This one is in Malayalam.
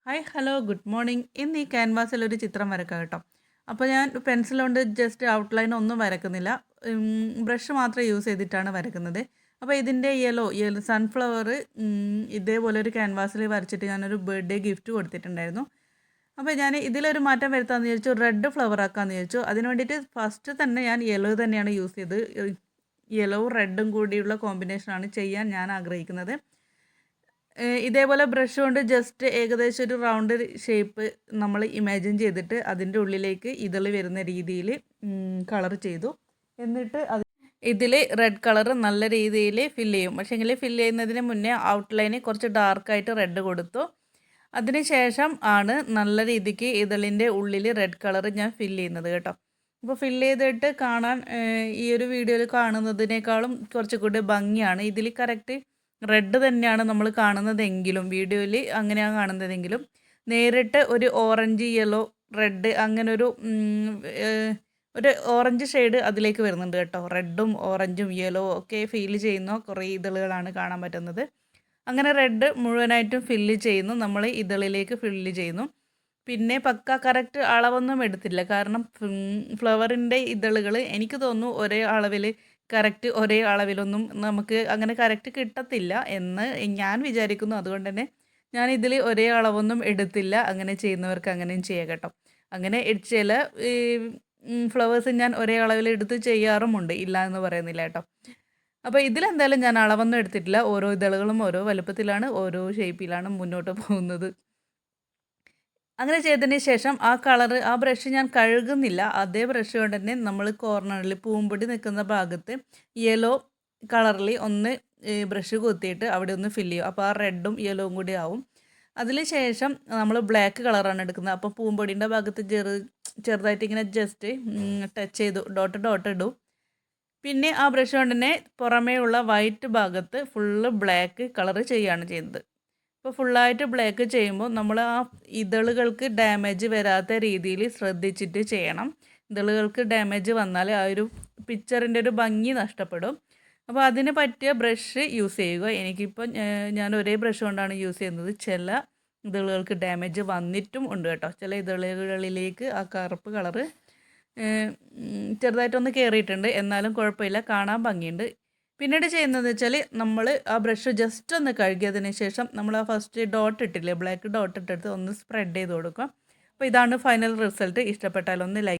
Hi hello good morning. ഇന്ന് ഈ ക്യാൻവാസിൽ ഒരു ചിത്രം വരക്കാം കേട്ടോ. അപ്പോൾ ഞാൻ പെൻസിൽ കൊണ്ട് ജസ്റ്റ് ഔട്ട്ലൈൻ ഒന്നും വരക്കുന്നില്ല. ബ്രഷ് മാത്രം യൂസ് ചെയ്തിട്ടാണ് വരക്കുന്നത്. അപ്പോൾ ഇതിൻ്റെ യെല്ലോ സൺഫ്ലവർ ഇതേപോലെ ഒരു ക്യാൻവാസിൽ വരച്ചിട്ട് ഞാനൊരു ബർത്ത്ഡേ ഗിഫ്റ്റ് കൊടുത്തിട്ടുണ്ടായിരുന്നു. അപ്പോൾ ഞാൻ ഇതിലൊരു മാറ്റം വരുത്താമെന്ന് വിചാരിച്ചു, റെഡ് ഫ്ലവർ ആക്കാമെന്ന് വിചാരിച്ചു. അതിന് വേണ്ടിയിട്ട് ഫസ്റ്റ് തന്നെ ഞാൻ യെല്ലോ തന്നെയാണ് യൂസ് ചെയ്ത്, യെല്ലോവും റെഡും കൂടിയുള്ള കോമ്പിനേഷനാണ് ചെയ്യാൻ ഞാൻ ആഗ്രഹിക്കുന്നത്. ഇതേപോലെ ബ്രഷ് കൊണ്ട് ജസ്റ്റ് ഏകദേശം ഒരു റൗണ്ട് ഷേപ്പ് നമ്മൾ ഇമാജിൻ ചെയ്തിട്ട് അതിൻ്റെ ഉള്ളിലേക്ക് ഇതൾ വരുന്ന രീതിയിൽ കളർ ചെയ്തു. എന്നിട്ട് ഇതിൽ റെഡ് കളർ നല്ല രീതിയിൽ ഫില്ല് ചെയ്യും. പക്ഷേങ്കിൽ ഫില്ല് ചെയ്യുന്നതിന് മുന്നേ ഔട്ട്ലൈന് കുറച്ച് ഡാർക്കായിട്ട് റെഡ് കൊടുത്തു. അതിനുശേഷം ആണ് നല്ല രീതിക്ക് ഇതളിൻ്റെ ഉള്ളിൽ റെഡ് കളർ ഞാൻ ഫില്ല് ചെയ്യുന്നത് കേട്ടോ. അപ്പോൾ ഫില്ല് ചെയ്തിട്ട് കാണാൻ ഈ ഒരു വീഡിയോയിൽ കാണുന്നതിനേക്കാളും കുറച്ചുകൂടി ഭംഗിയാണ്. ഇതിൽ കറക്റ്റ് റെഡ് തന്നെയാണ് നമ്മൾ കാണുന്നതെങ്കിലും, വീഡിയോയിൽ അങ്ങനെയാണ് കാണുന്നതെങ്കിലും നേരിട്ട് ഒരു ഓറഞ്ച് യെല്ലോ റെഡ് അങ്ങനെ ഒരു ഓറഞ്ച് ഷെയ്ഡ് അതിലേക്ക് വരുന്നുണ്ട് കേട്ടോ. റെഡും ഓറഞ്ചും യെല്ലോ ഒക്കെ ഫീൽ ചെയ്യുന്ന കുറേ ഇതളുകളാണ് കാണാൻ പറ്റുന്നത്. അങ്ങനെ റെഡ് മുഴുവനായിട്ടും ഫില്ല് ചെയ്യുന്നു, നമ്മൾ ഇതളിലേക്ക് ഫില്ല് ചെയ്യുന്നു. പിന്നെ പക്ക കറക്റ്റ് അളവൊന്നും എടുത്തില്ല, കാരണം ഫ്ലവറിൻ്റെ ഇതളുകൾ എനിക്ക് തോന്നുന്നു ഒരേ അളവിൽ കറക്റ്റ് ഒരേ അളവിലൊന്നും നമുക്ക് അങ്ങനെ കറക്റ്റ് കിട്ടത്തില്ല എന്ന് ഞാൻ വിചാരിക്കുന്നു. അതുകൊണ്ട് തന്നെ ഞാൻ ഇതിൽ ഒരേ അളവൊന്നും എടുത്തില്ല. അങ്ങനെ ചെയ്യുന്നവർക്ക് അങ്ങനെയും ചെയ്യാം കേട്ടോ. അങ്ങനെ ചില ഫ്ലവേഴ്സ് ഞാൻ ഒരേ അളവിൽ എടുത്ത് ചെയ്യാറുമുണ്ട്, ഇല്ല എന്ന് പറയുന്നില്ല കേട്ടോ. അപ്പോൾ ഇതിലെന്തായാലും ഞാൻ അളവൊന്നും എടുത്തിട്ടില്ല. ഓരോ ഇതളുകളും ഓരോ വലുപ്പത്തിലാണ്, ഓരോ ഷേപ്പിലാണ് മുന്നോട്ട് പോകുന്നത്. അങ്ങനെ ചെയ്തതിന് ശേഷം ആ ബ്രഷ് ഞാൻ കഴുകുന്നില്ല. അതേ ബ്രഷ് കൊണ്ട് തന്നെ നമ്മൾ കോർണറിൽ പൂമ്പൊടി നിൽക്കുന്ന ഭാഗത്ത് യെല്ലോ കളറിൽ ഒന്ന് ബ്രഷ് കുത്തിയിട്ട് അവിടെ ഒന്ന് ഫില്ല് ചെയ്യും. അപ്പോൾ ആ റെഡും യെല്ലോവും കൂടി ആവും. അതിന് ശേഷം നമ്മൾ ബ്ലാക്ക് കളറാണ് എടുക്കുന്നത്. അപ്പോൾ പൂമ്പൊടിൻ്റെ ഭാഗത്ത് ചെറുതായിട്ട് ഇങ്ങനെ ജസ്റ്റ് ടച്ച് ചെയ്തു ഡോട്ട് ഇടും. പിന്നെ ആ ബ്രഷ് കൊണ്ട് തന്നെ പുറമേ ഉള്ള വൈറ്റ് ഭാഗത്ത് ഫുള്ള് ബ്ലാക്ക് കളർ ചെയ്യുകയാണ് ചെയ്യുന്നത്. അപ്പോൾ ഫുള്ളായിട്ട് ബ്ലാക്ക് ചെയ്യുമ്പോൾ നമ്മൾ ആ ഇതളുകൾക്ക് ഡാമേജ് വരാത്ത രീതിയിൽ ശ്രദ്ധിച്ചിട്ട് ചെയ്യണം. ഇതളുകൾക്ക് ഡാമേജ് വന്നാൽ ആ ഒരു പിക്ചറിൻ്റെ ഒരു ഭംഗി നഷ്ടപ്പെടും. അപ്പോൾ അതിന് പറ്റിയ ബ്രഷ് യൂസ് ചെയ്യുക. എനിക്കിപ്പോൾ ഞാൻ ഒരേ ബ്രഷ് കൊണ്ടാണ് യൂസ് ചെയ്യുന്നത്. ചില ഇതളുകൾക്ക് ഡാമേജ് വന്നിട്ടും ഉണ്ട് കേട്ടോ. ചില ഇതളുകളിലേക്ക് ആ കറുപ്പ് കളറ് ചെറുതായിട്ടൊന്ന് കയറിയിട്ടുണ്ട്, എന്നാലും കുഴപ്പമില്ല, കാണാൻ ഭംഗിയുണ്ട്. പിന്നീട് ചെയ്യുന്നത് വെച്ചാൽ നമ്മൾ ആ ബ്രഷ് ജസ്റ്റ് ഒന്ന് കഴുകിയതിന് ശേഷം നമ്മൾ ആ ഫസ്റ്റ് ഡോട്ട് ഇട്ടില്ലേ, ബ്ലാക്ക് ഡോട്ട് ഇട്ടെടുത്ത് ഒന്ന് സ്പ്രെഡ് ചെയ്ത് കൊടുക്കുക. അപ്പോൾ ഇതാണ് ഫൈനൽ റിസൾട്ട്. ഇഷ്ടപ്പെട്ടാൽ ഒന്ന് ലൈക്ക്